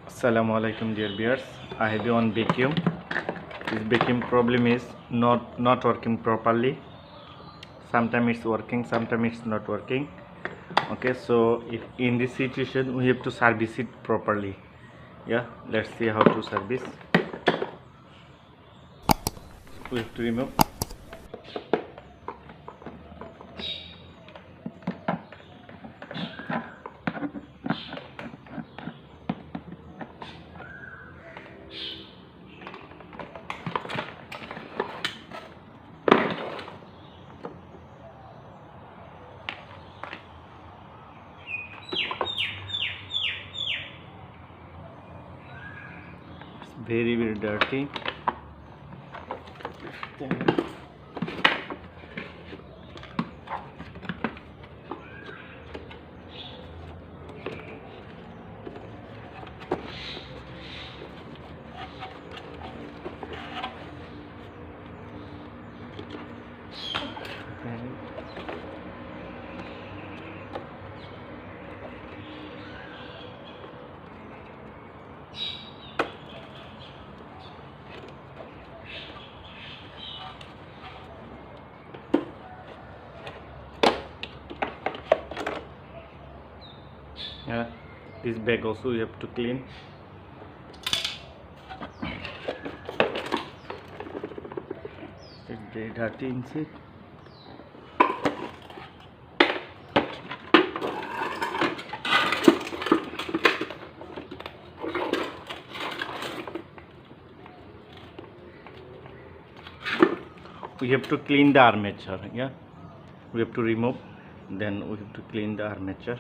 Assalamu alaikum dear viewers. I have you on vacuum. This vacuum problem is not working properly. Sometimes it's working, sometimes it's not working. Okay, so if in this situation we have to service it properly. Yeah, let's see how to service. We have to remove. It's very dirty. Yeah, this bag also you have to clean. It's very dirty inside. We have to clean the armature. Yeah, we have to remove, then we have to clean the armature.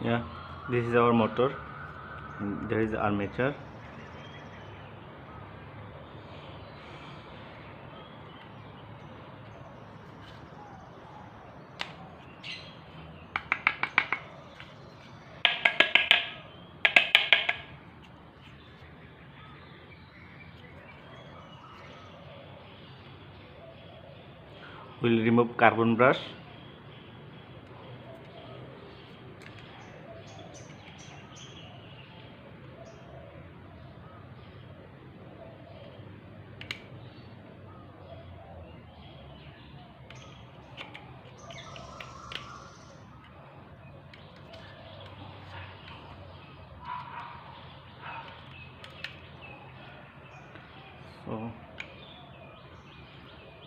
Yeah, this is our motor. There is armature. We'll remove carbon brush. So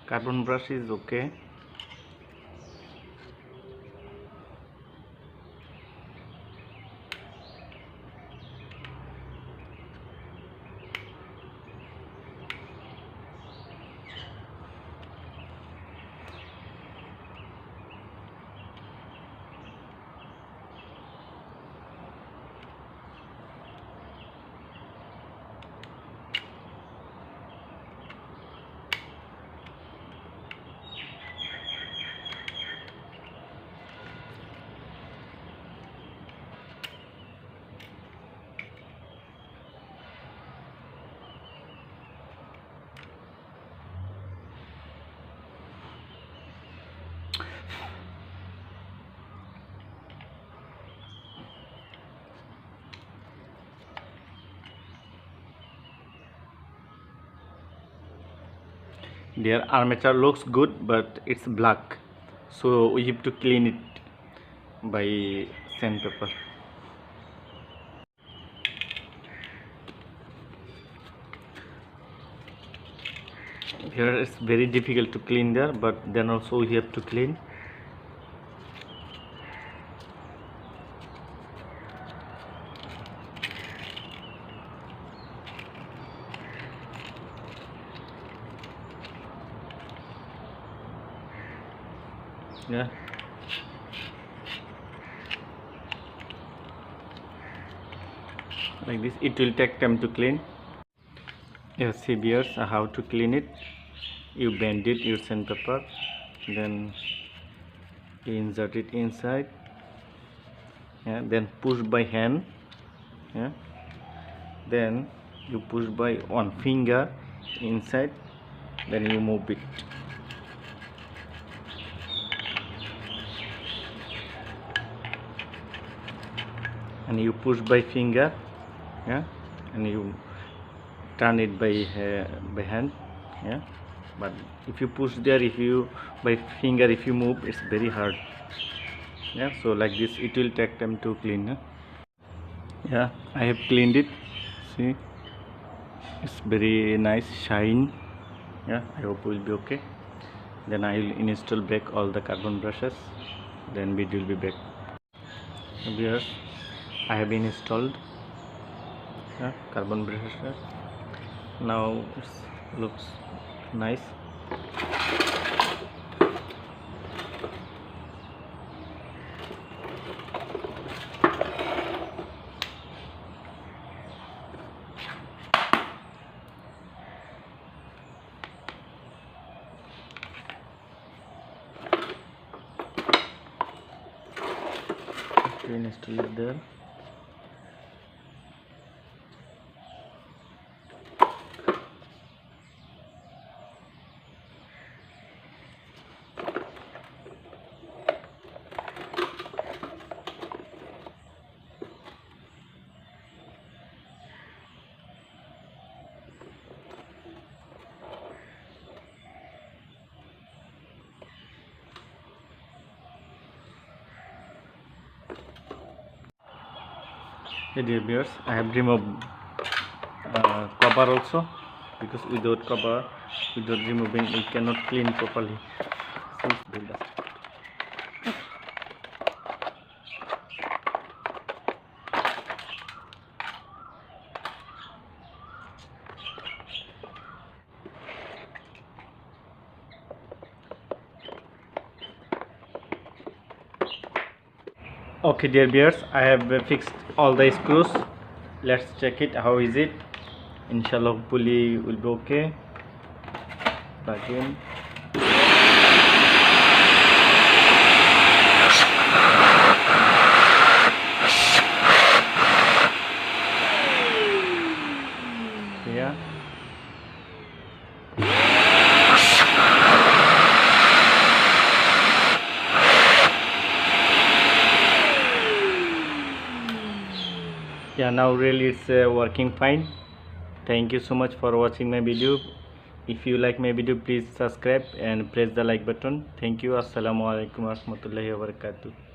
carbon brush is okay. Their armature looks good, but it's black, so we have to clean it by sandpaper. Here it's very difficult to clean there, but then also we have to clean. Yeah, like this. It will take time to clean. Yeah, see viewers, how to clean it. You bend it, use sandpaper, then you insert it inside. Yeah, then push by hand. Yeah, then you push by one finger inside, then you move it. And you push by finger. Yeah, and you turn it by hand. Yeah, but if you push there, if you by finger, if you move, it's very hard. Yeah, so like this it will take time to clean. Huh? Yeah, I have cleaned it. See, it's very nice shine. Yeah, I hope will be okay. Then I will install back all the carbon brushes, then we will be back. Viewers, I have installed carbon brushes. Now it looks nice. To install it there. Hey dear viewers, I have removed cover also, because without cover, without removing, it cannot clean properly. So it's very dust. Okay dear viewers, I have fixed all the screws. Let's check it, how is it. Inshallah, hopefully will be okay. Plug in. Yeah. Yeah, now really it's working fine. Thank you so much for watching my video. If you like my video, please subscribe and press the like button. Thank you. Assalamu alaikum warahmatullahi wabarakatuh.